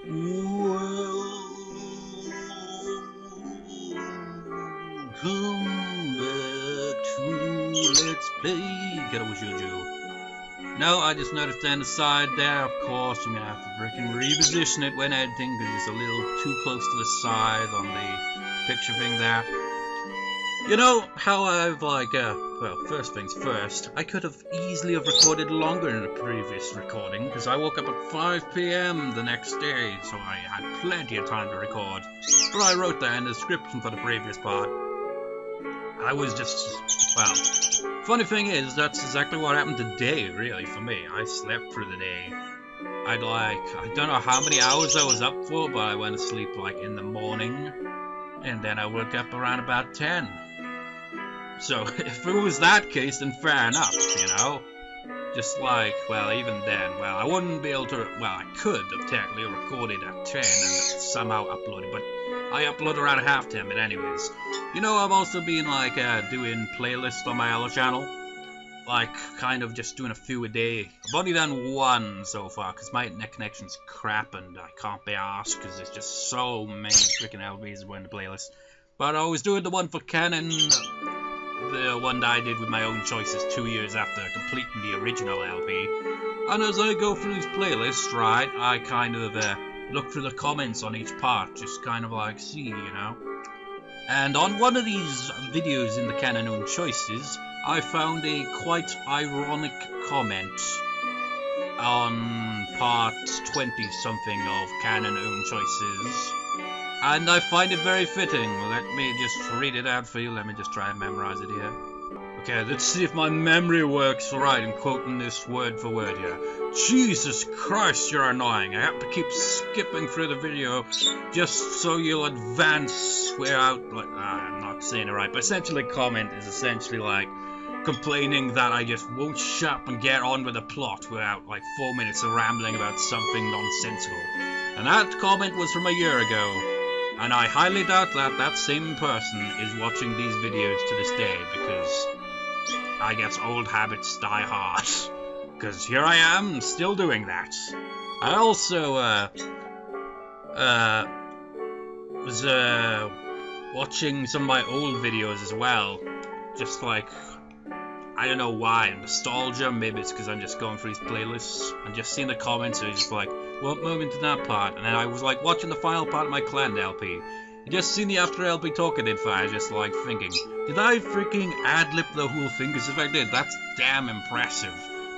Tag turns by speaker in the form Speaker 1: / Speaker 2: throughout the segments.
Speaker 1: Welcome back to Let's Play Katawa Shoujo. No, I just noticed on the side there, of course, I'm gonna have to freaking reposition it when editing because it's a little too close to the side on the picture thing there. You know how I've well, first things first, I could have easily have recorded longer in the previous recording because I woke up at 5 PM the next day, so I had plenty of time to record. But I wrote there in the description for the previous part. I was just, well, funny thing is, that's exactly what happened today, really, for me. I slept through the day. I don't know how many hours I was up for, but I went to sleep in the morning, and then I woke up around about 10. So, if it was that case, then fair enough, you know? Just well, even then, well, I wouldn't be able to, well, I could have technically recorded at 10 and somehow uploaded, but I upload around half 10, but anyways. You know, I've also been, doing playlists on my other channel. Kind of just doing a few a day. I've only done one so far, because my net connection's crap, and I can't be arsed, because there's just so many freaking LPs in the playlist. But I was doing the one for Canon, the one that I did with my own choices 2 years after completing the original LP. And as I go through these playlists, right, I kind of look through the comments on each part, just kind of see, you know. And on one of these videos in the Canon Own Choices, I found a quite ironic comment on part 20-something of Canon Own Choices. And I find it very fitting. Let me just read it out for you. Let me just try and memorize it here. Okay, let's see if my memory works right in quoting this word for word here. Jesus Christ, you're annoying. I have to keep skipping through the video just so you'll advance without, I'm not saying it right, but essentially comment is essentially complaining that I just won't shut up and get on with the plot without 4 minutes of rambling about something nonsensical. And that comment was from a year ago. And I highly doubt that that same person is watching these videos to this day, because I guess old habits die hard. Because here I am, still doing that. I also, was, watching some of my old videos as well. Just I don't know why, nostalgia, maybe it's because I'm just going through these playlists and just seeing the comments, and just won't move into that part. And then I was watching the final part of my Clan LP. I just seen the after LP talking info, I was just thinking, did I freaking ad-lib the whole thing? Because if I did, that's damn impressive.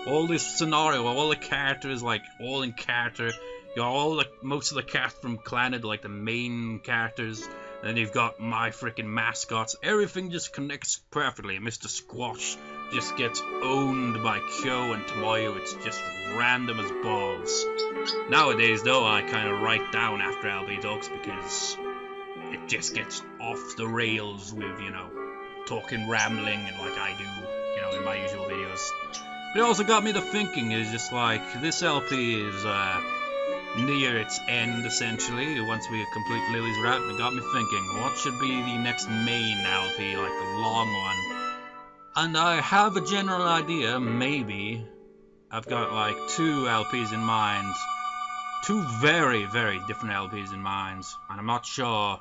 Speaker 1: All this scenario, all the characters, all in character, you know, most of the cast from Clan, the main characters, and then you've got my freaking mascots, everything just connects perfectly. Mr. Squash just gets owned by Kyo and Tomoyo. It's just random as balls. Nowadays, though, I kind of write down after LP talks because it just gets off the rails with, you know, talking, rambling, and I do, you know, in my usual videos. But it also got me to thinking, is just this LP is near its end, essentially. Once we complete Lily's route, it got me thinking, what should be the next main LP, the long one? And I have a general idea, maybe. I've got 2 LPs in mind. 2 very, very different LPs in mind. And I'm not sure.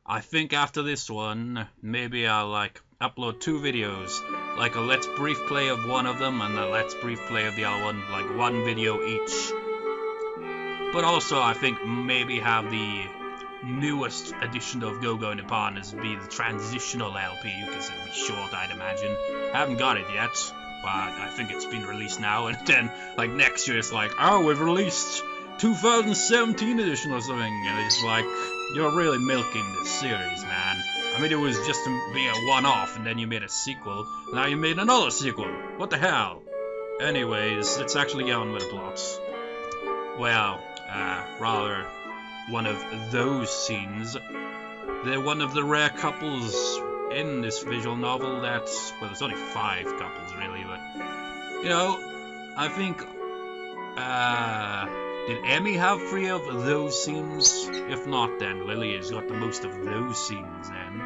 Speaker 1: I think after this one, maybe I'll upload 2 videos. A let's brief play of one of them and a let's brief play of the other one. 1 video each. But also I think maybe have the newest edition of Go-Go Nippon as be the transitional LP, because it'll be short, I'd imagine. I haven't got it yet, but I think it's been released now, and then next year it's oh, we've released 2017 edition or something, and it's you're really milking this series, man. I mean, it was just to be a one-off, and then you made a sequel, now you made another sequel. What the hell? Anyways, let's actually get on with the plots. Well, rather one of those scenes. They're one of the rare couples in this visual novel that's, well, there's only 5 couples really, but, you know, I think, did Emmy have 3 of those scenes? If not, then Lilly has got the most of those scenes then.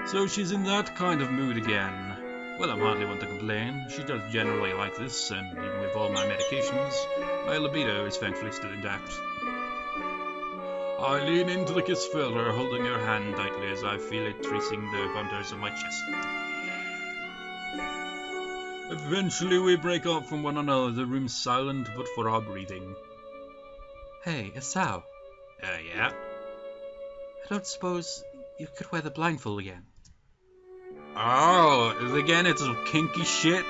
Speaker 1: So she's in that kind of mood again. Well, I'm hardly one to complain. She does generally like this, and even with all my medications, my libido is thankfully still intact. I lean into the kiss filler, holding her hand tightly as I feel it tracing the contours of my chest. Eventually we break off from one another, the room silent but for our breathing.
Speaker 2: Hey, Hisao.
Speaker 1: Yeah?
Speaker 2: I don't suppose you could wear the blindfold again?
Speaker 1: Oh, again it's some kinky shit?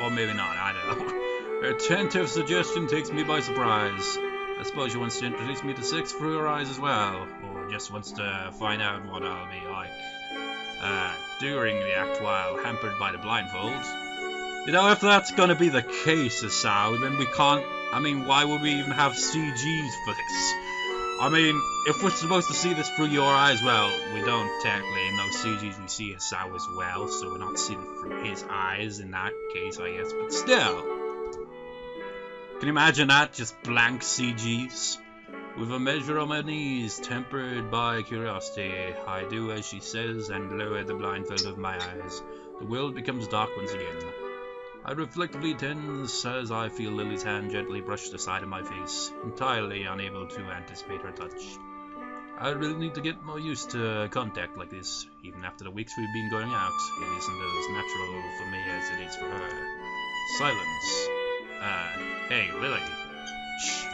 Speaker 1: Or maybe not, I don't know. Her tentative suggestion takes me by surprise. I suppose she wants to introduce me to sex through her eyes as well, or just wants to find out what I'll be like during the act while hampered by the blindfold. You know, if that's gonna be the case, Hisao, then we can't... I mean, why would we even have CGs for this? I mean, if we're supposed to see this through your eyes, well, we don't technically. In those CGs we see Hisao as well, so we're not seeing it through his eyes in that case, I guess, but still. Can you imagine that? Just blank CGs? With a measure on my knees, tempered by curiosity, I do as she says and lower the blindfold of my eyes. The world becomes dark once again. I reflectively tense as I feel Lilly's hand gently brush the side of my face, entirely unable to anticipate her touch. I really need to get more used to contact like this. Even after the weeks we've been going out, it isn't as natural for me as it is for her. Silence. Hey, Lilly. Shh.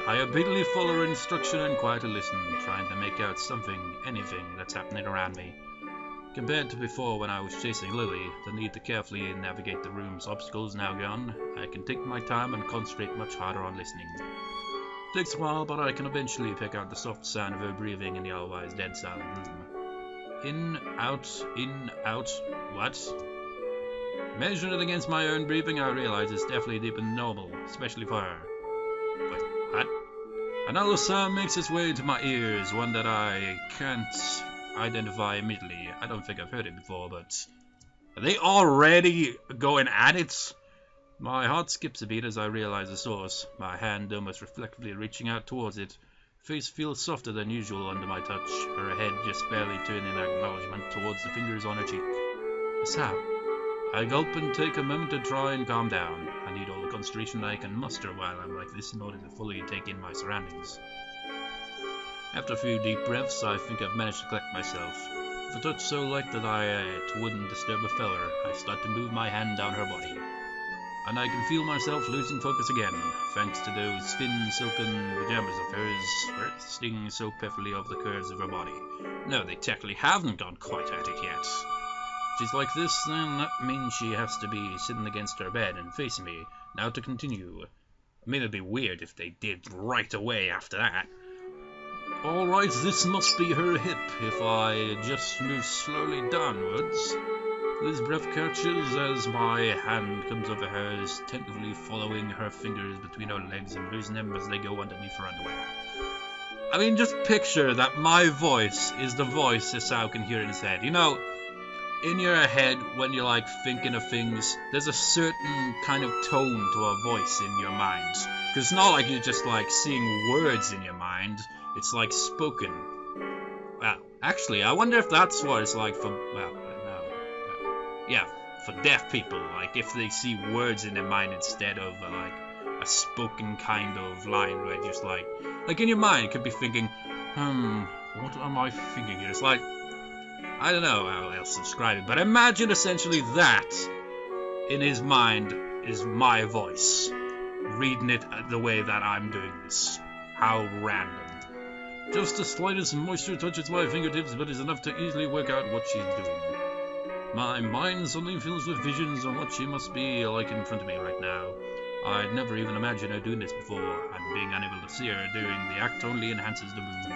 Speaker 1: I obediently follow her instruction and quietly listen, trying to make out something, anything that's happening around me. Compared to before when I was chasing Lilly, the need to carefully navigate the room's obstacles now gone. I can take my time and concentrate much harder on listening. It takes a while, but I can eventually pick out the soft sound of her breathing in the otherwise dead silent room. In, out, what? Measuring it against my own breathing, I realize it's definitely deeper than normal, especially for her. But what? Another sound makes its way to my ears, one that I can't identify immediately. I don't think I've heard it before, but... Are they already going at it? My heart skips a beat as I realize the source, my hand almost reflectively reaching out towards it. Face feels softer than usual under my touch, her head just barely turning in acknowledgement towards the fingers on her cheek. Hisao. I gulp and take a moment to try and calm down. I need all the concentration I can muster while I'm like this in order to fully take in my surroundings. After a few deep breaths, I think I've managed to collect myself. With a touch so light that it wouldn't disturb a feather, I start to move my hand down her body. And I can feel myself losing focus again, thanks to those thin, silken pajamas of hers resting so perfectly over the curves of her body. No, they technically haven't gone quite at it yet. She's like this, then that means she has to be sitting against her bed and facing me. Now to continue. I mean, it'd be weird if they did right away after that. Alright, this must be her hip, if I just move slowly downwards. This breath catches as my hand comes over hers, tentatively following her fingers between her legs and losing them as they go underneath her underwear. I mean, just picture that my voice is the voice Hisao can hear in his head. You know, in your head, when you're like thinking of things, there's a certain kind of tone to a voice in your mind. Because it's not like you're just like seeing words in your mind, it's like spoken. Well, actually, I wonder if that's what it's like for, well, no. Yeah, for deaf people, like if they see words in their mind instead of like a spoken kind of line where it's just like in your mind, you could be thinking, what am I thinking here? It's like, I don't know how else to describe it, but imagine essentially that in his mind is my voice, reading it the way that I'm doing this. How random. Just the slightest moisture touches my fingertips, but is enough to easily work out what she's doing. My mind suddenly fills with visions of what she must be like in front of me right now. I'd never even imagined her doing this before, and being unable to see her during the act only enhances the mood.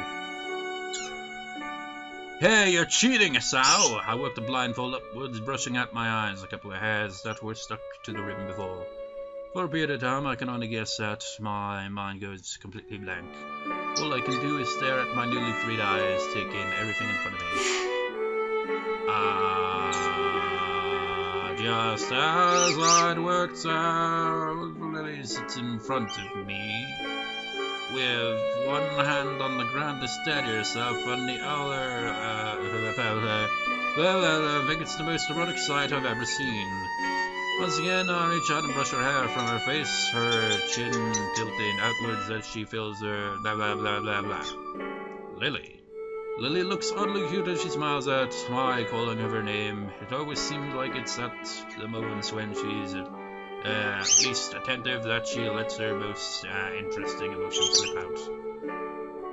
Speaker 1: Hey, you're cheating, Hisao! I worked the blindfold upwards, brushing out my eyes, a couple of hairs that were stuck to the ribbon before. For a period of time, I can only guess that my mind goes completely blank. All I can do is stare at my newly freed eyes, take in everything in front of me. Just as I'd worked out, Lilly sits in front of me, with one hand on the ground to steady herself, and the other, I think it's the most erotic sight I've ever seen. Once again, I reach out and brush her hair from her face, her chin tilting outwards as she fills her blah blah blah blah blah. Lilly. Lilly looks oddly cute as she smiles at my calling of her name. It always seems like it's at the moments when she's least attentive that she lets her most interesting emotion slip out.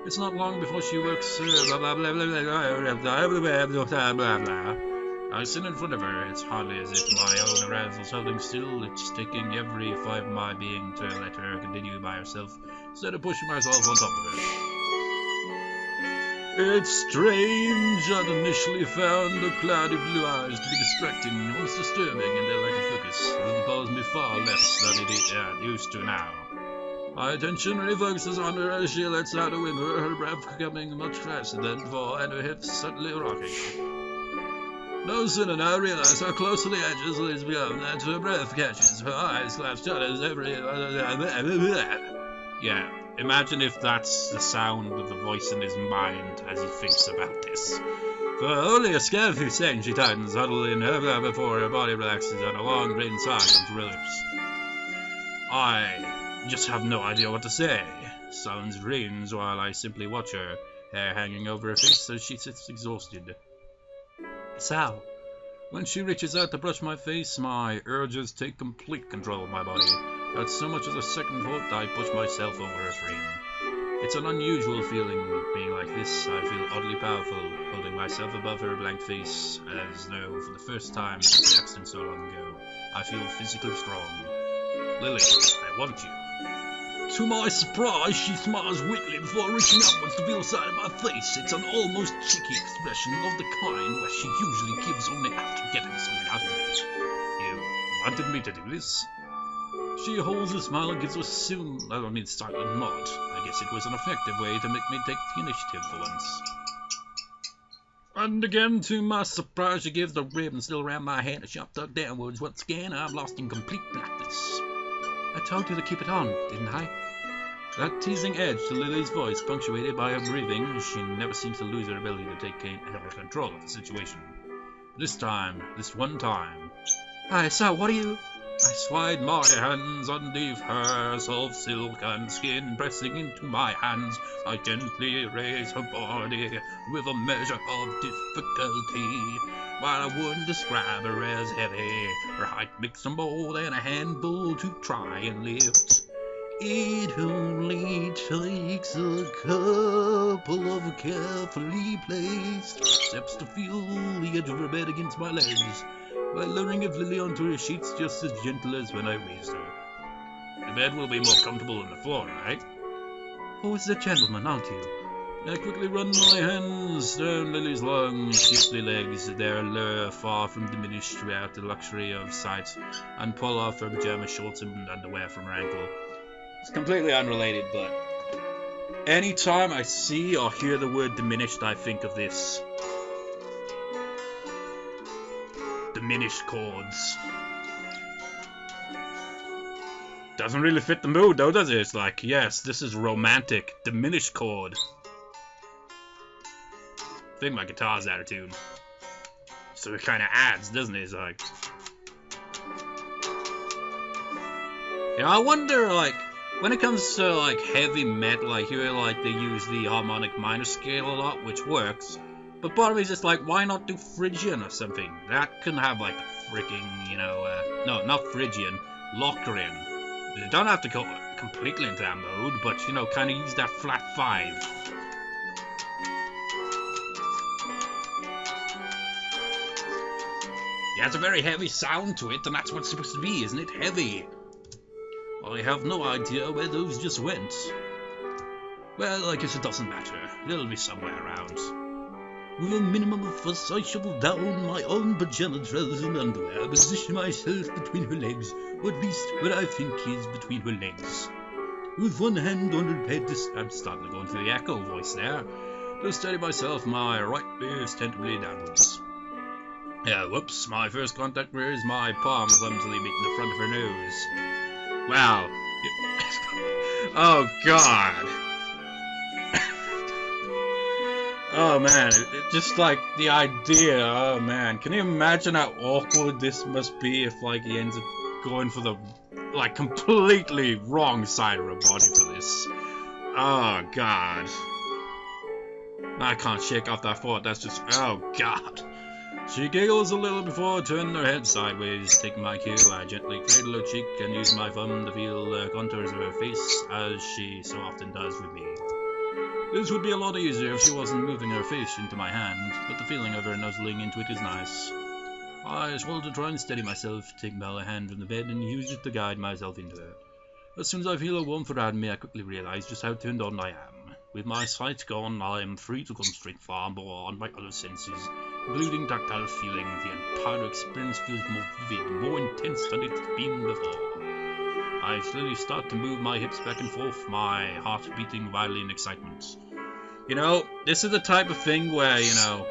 Speaker 1: It's not long before she works blah blah blah blah blah blah blah blah blah blah. I sit in front of her. It's hardly as if my own arousal's holding still. It's taking every fibre of my being to let her continue by herself instead of pushing myself on top of her. It's strange. I'd initially found her cloudy blue eyes to be distracting, almost disturbing in their lack of focus. It bothers me far less than it used to now. My attention refocuses on her as she lets out a whimper, her breath coming much faster than before, and her hips suddenly rocking. No sooner I realize how close to the edges Lily's become that her breath catches, her eyes clasp shut as every... Yeah, imagine if that's the sound of the voice in his mind as he thinks about this. For only a scant few seconds she tightens, huddling her before her body relaxes and a long green sigh comes to her lips. I just have no idea what to say. Silence reigns while I simply watch her, hair hanging over her face as she sits exhausted. Hisao. When she reaches out to brush my face, my urges take complete control of my body. Without so much as a second thought, I push myself over her frame. It's an unusual feeling, being like this. I feel oddly powerful, holding myself above her blank face, as though for the first time since the accident so long ago, I feel physically strong. Lilly, I want you. To my surprise, she smiles weakly before reaching upwards to feel the side of my face. It's an almost cheeky expression of the kind where she usually gives only after getting something out of me. You wanted me to do this? She holds a smile and gives a silent nod. I guess it was an effective way to make me take the initiative for once. And again, to my surprise, she gives the ribbon still around my hand a sharp tug downwards. Once again, I'm lost in complete blackness. I told you to keep it on, didn't I? That teasing edge to Lily's voice, punctuated by her breathing, she never seems to lose her ability to take control of the situation. This one time. Hi, so what are you... I slide my hands underneath her soft silken skin, pressing into my hands. I gently raise her body with a measure of difficulty. While I wouldn't describe her as heavy, her height makes her more than a handful to try and lift. It only takes a couple of carefully placed steps to feel the edge of her bed against my legs, while lowering of Lily onto her sheets just as gentle as when I raised her. The bed will be more comfortable than the floor, right? Always a gentleman, aren't you? I quickly run my hands down Lily's long, shapely legs, their allure far from diminished throughout the luxury of sight, and pull off her pajama shorts and underwear from her ankle. It's completely unrelated, but anytime I see or hear the word diminished, I think of this. Diminished chords. Doesn't really fit the mood though, does it? It's like, yes, this is romantic. Diminished chord. I think my guitar's out of tune. So it kind of adds, doesn't it? It's like... Yeah, I wonder, like, when it comes to, like, heavy metal, I hear, like, they use the harmonic minor scale a lot, which works. But part of me is just like, why not do Phrygian or something? That can have, like, freaking, you know, no, not Phrygian, Locrian. You don't have to go completely into that mode, but, you know, kind of use that flat 5. Yeah, it's a very heavy sound to it, and that's what it's supposed to be, isn't it? Heavy. I have no idea where those just went. Well, I guess it doesn't matter. They'll be somewhere around. With a minimum of fuss, I shovel down my own pajama trousers and underwear, position myself between her legs, or at least what I think is between her legs. With one hand on her head, I'm starting to go into the echo voice there, to steady myself, my right ear's tentatively downwards. Whoops, my first contact where is my palm clumsily meeting the front of her nose. Wow. Oh, God. Oh man, just like the idea, oh man. Can you imagine how awkward this must be if like he ends up going for the like completely wrong side of her body for this? Oh god. I can't shake off that thought, that's just, oh god. She giggles a little before turning her head sideways. Taking my cue, I gently cradle her cheek and use my thumb to feel the contours of her face, as she so often does with me. This would be a lot easier if she wasn't moving her face into my hand, but the feeling of her nuzzling into it is nice. I swallow to try and steady myself, take my hand from the bed and use it to guide myself into her. As soon as I feel her warmth around me, I quickly realize just how turned on I am. With my sight gone, I am free to concentrate far more on my other senses, including tactile feeling. The entire experience feels more vivid, more intense than it's been before. I slowly start to move my hips back and forth, my heart beating wildly in excitement. You know, this is the type of thing where, you know,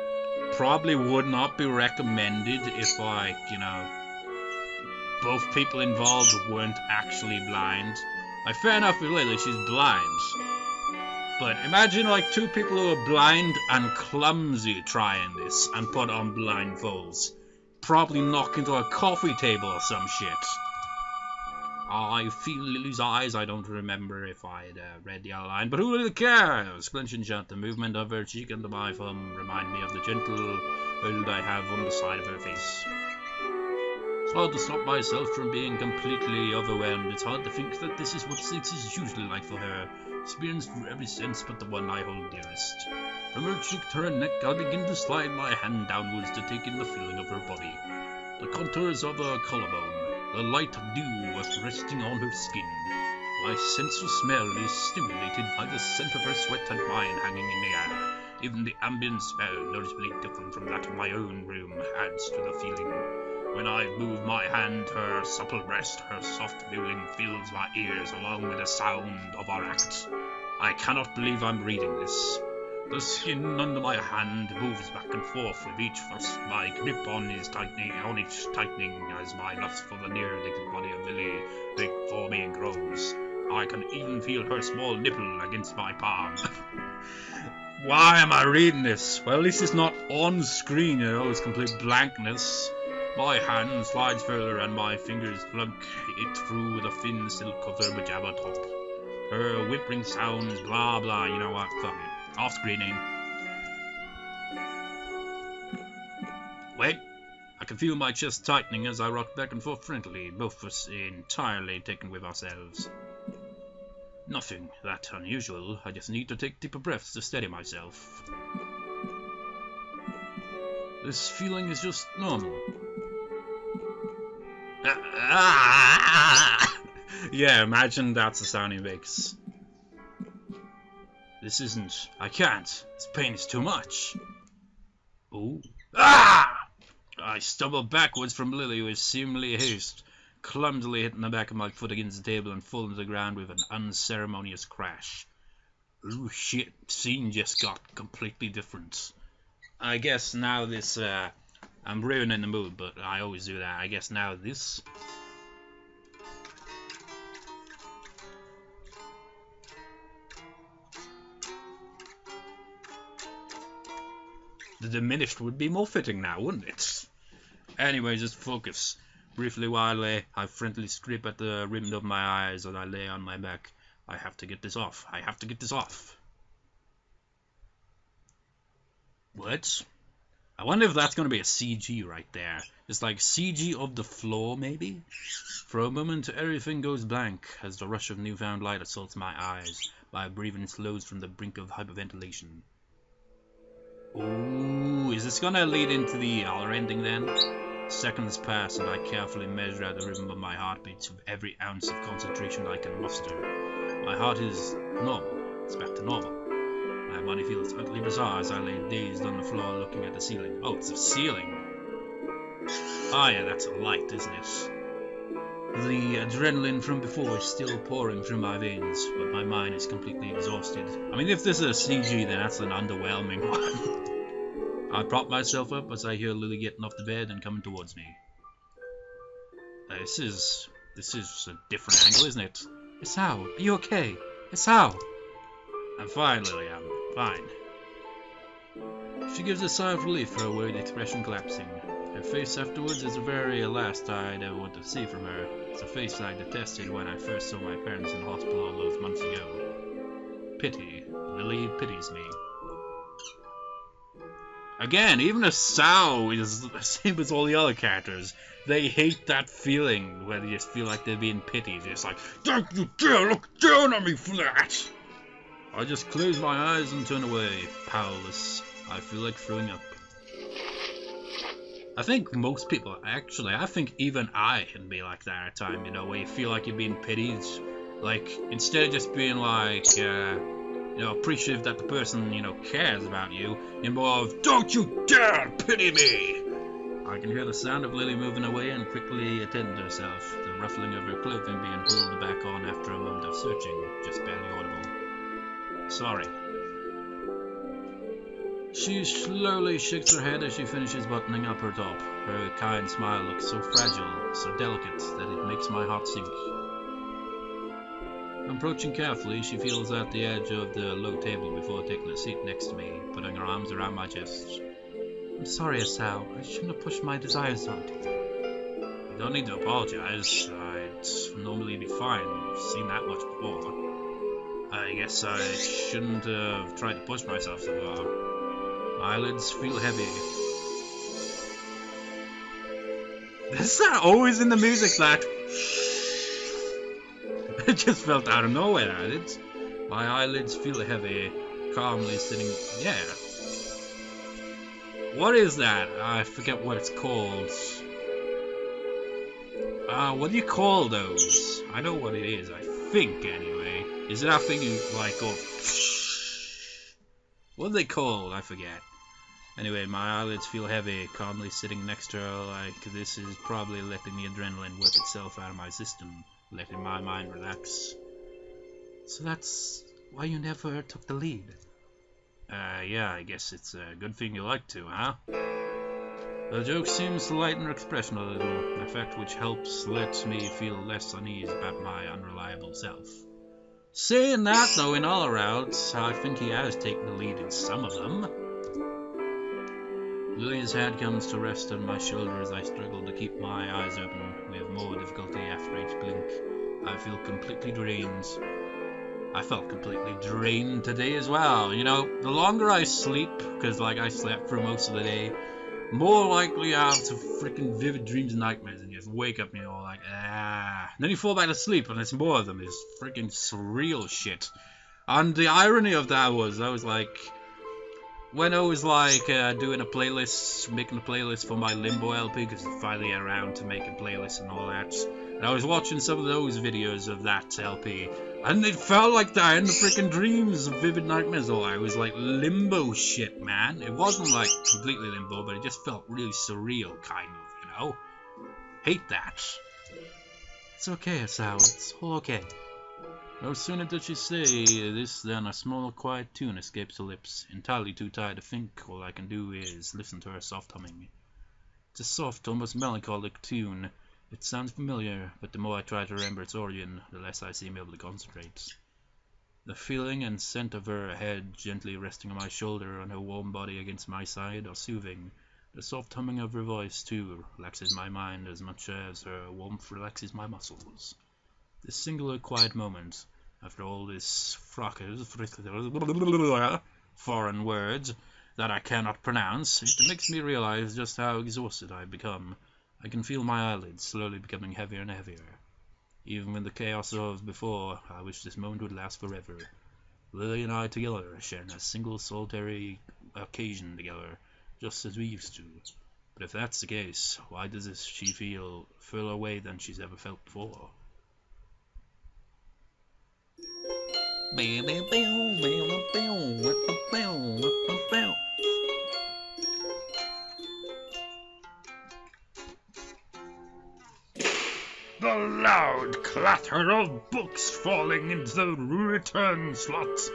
Speaker 1: probably would not be recommended if, like, you know, both people involved weren't actually blind. Like, fair enough with Lily, she's blind. But imagine, like, two people who are blind and clumsy trying this and put on blindfolds. Probably knock into a coffee table or some shit. I feel Lily's eyes. I don't remember if I'd read the outline, but who really cares? Clenching shut, the movement of her cheek under my thumb remind me of the gentle hold I have on the side of her face. It's hard to stop myself from being completely overwhelmed. It's hard to think that this is what sex is usually like for her, experienced through every sense but the one I hold dearest. From her cheek to her neck, I begin to slide my hand downwards to take in the feeling of her body, the contours of her collarbone, the light dew resting on her skin. My sense of smell is stimulated by the scent of her sweat and mine hanging in the air. Even the ambient smell, noticeably different from that of my own room, adds to the feeling. When I move my hand, her supple breast, her soft mewling fills my ears along with the sound of our act. I cannot believe I'm reading this. The skin under my hand moves back and forth with each thrust. My grip on each tightening as my lust for the near-naked body of Lily takes for me and grows. I can even feel her small nipple against my palm. Why am I reading this? Well, at least it's not on screen, you know, it's complete blankness. My hand slides further and my fingers plug it through the thin silk of her pajama top. Her whimpering sounds, blah blah, you know what, fuck it. Off screening. Wait, I can feel my chest tightening as I rock back and forth friendly, both of us entirely taken with ourselves. Nothing that unusual, I just need to take deeper breaths to steady myself. This feeling is just normal. Yeah, imagine that's the sound he makes. This isn't... I can't. This pain is too much. Ooh. Ah! I stumble backwards from Lily with seemingly haste, clumsily hitting the back of my foot against the table and falling to the ground with an unceremonious crash. Ooh, shit. Scene just got completely different. I guess now this... I'm ruining the mood, but I always do that. I guess now this... The diminished would be more fitting now, wouldn't it? Anyways, just focus. Briefly while I friendly scrape at the rim of my eyes as I lay on my back. I have to get this off. I have to get this off. What? I wonder if that's going to be a CG right there. Just like CG of the floor, maybe? For a moment, everything goes blank as the rush of newfound light assaults my eyes. My breathing slows from the brink of hyperventilation. Ooh, is this gonna lead into the hour ending then? Seconds pass and I carefully measure out the rhythm of my heartbeats with every ounce of concentration I can muster. My heart is normal. It's back to normal. My body feels utterly bizarre as I lay dazed on the floor looking at the ceiling. Oh, it's a ceiling. Ah, yeah, that's a light, isn't it? The adrenaline from before is still pouring through my veins, but my mind is completely exhausted. I mean, if this is a CG, then that's an underwhelming one. I prop myself up as I hear Lily getting off the bed and coming towards me. This is a different angle, isn't it?
Speaker 2: Hisao, are you okay? Hisao!
Speaker 1: I'm fine, Lily, I'm fine. She gives a sigh of relief, her worried expression collapsing. Her face afterwards is the very last I'd ever want to see from her. It's a face I detested when I first saw my parents in hospital all those months ago. Pity. Lilly pities me. Again, even Hisao is the same as all the other characters. They hate that feeling where they just feel like they're being pitied. It's like, don't you dare look down on me for that! I just close my eyes and turn away, powerless. I feel like throwing up. I think most people, actually, I think even I can be like that at a time, you know, where you feel like you're being pitied. Like, instead of just being like, you know, appreciative that the person, you know, cares about you, you're more of, don't you dare pity me! I can hear the sound of Lilly moving away and quickly attending to herself, the ruffling of her clothing being pulled back on after a moment of searching, just barely audible. Sorry. She slowly shakes her head as she finishes buttoning up her top. Her kind smile looks so fragile, so delicate, that it makes my heart sink. Approaching carefully, she feels at the edge of the low table before taking a seat next to me, putting her arms around my chest.
Speaker 2: I'm sorry, Hisao. I shouldn't have pushed my desires onto you.
Speaker 1: You don't need to apologize. I'd normally be fine. I've seen that much before. I guess I shouldn't have tried to push myself so far. My eyelids feel heavy. Is that always in the music, that? It just felt out of nowhere, eyelids. My eyelids feel heavy, calmly sitting. Yeah. What is that? I forget what it's called. What do you call those? I know what it is, I think, anyway. Is it that thing you, like, go... What are they called? I forget. Anyway, my eyelids feel heavy, calmly sitting next to her, like this is probably letting the adrenaline work itself out of my system, letting my mind relax.
Speaker 2: So that's why you never took the lead?
Speaker 1: Yeah, I guess it's a good thing you like to, huh? The joke seems to lighten her expression a little, an effect which helps let me feel less uneasy about my unreliable self. Saying that, though, in all routes, I think he has taken the lead in some of them. Lilly's head comes to rest on my shoulder as I struggle to keep my eyes open, with more difficulty after each blink. I feel completely drained. I felt completely drained today as well. You know, the longer I sleep, because like I slept for most of the day, more likely I have some freaking vivid dreams and nightmares and just wake up, you know, like, ah. And then you fall back to sleep and it's more of them, this freaking surreal shit. And the irony of that was, I was like, when I was like doing a playlist, making a playlist for my Limbo LP, because it's finally around to make a playlist and all that, and I was watching some of those videos of that LP, and it felt like that in the freaking dreams of vivid nightmares. All I was like limbo shit, man. It wasn't like completely limbo, but it just felt really surreal, kind of, you know. Hate that.
Speaker 2: It's okay, Hisao. It's all okay.
Speaker 1: No sooner did she say this than a small, quiet tune escapes her lips. Entirely too tired to think, all I can do is listen to her soft humming. It's a soft, almost melancholic tune. It sounds familiar, but the more I try to remember its origin, the less I seem able to concentrate. The feeling and scent of her head gently resting on my shoulder and her warm body against my side are soothing. The soft humming of her voice, too, relaxes my mind as much as her warmth relaxes my muscles. This singular quiet moment, after all this foreign words that I cannot pronounce, it makes me realize just how exhausted I've become. I can feel my eyelids slowly becoming heavier and heavier. Even with the chaos of before, I wish this moment would last forever. Lilly and I together, sharing a single solitary occasion together, just as we used to. But if that's the case, why does she feel further away than she's ever felt before? The loud clatter of books falling into the return slots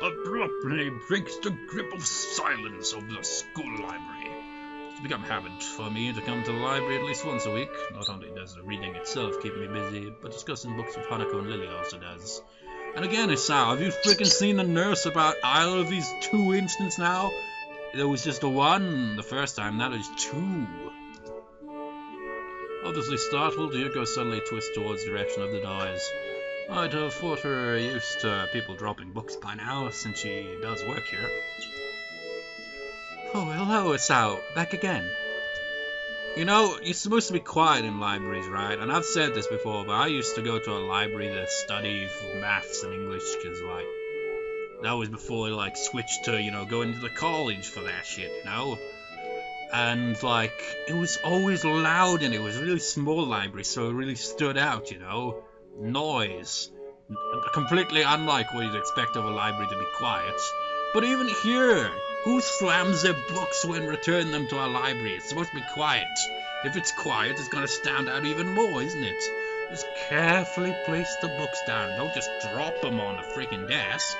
Speaker 1: abruptly breaks the grip of silence of the school library. It's become a habit for me to come to the library at least once a week. Not only does the reading itself keep me busy, but discussing books with Hanako and Lilly also does. And again, Hisao, have you freaking seen the nurse about either of these two incidents now? there was just a one the first time, now there's two. Obviously startled, Yuko suddenly twists towards the direction of the noise. I'd have thought her used to people dropping books by now, since she does work here.
Speaker 2: Oh, hello, Hisao. Back again.
Speaker 1: You know, you're supposed to be quiet in libraries, right? And I've said this before, but I used to go to a library to study maths and English, because, like, that was before, like, switched to, you know, going to the college for that shit, you know? And, like, it was always loud, and it was a really small library, so it really stood out, you know? Noise. Completely unlike what you'd expect of a library to be quiet. But even here, who slams their books when returning them to a library? It's supposed to be quiet. If it's quiet, it's going to stand out even more, isn't it? Just carefully place the books down. Don't just drop them on the freaking desk.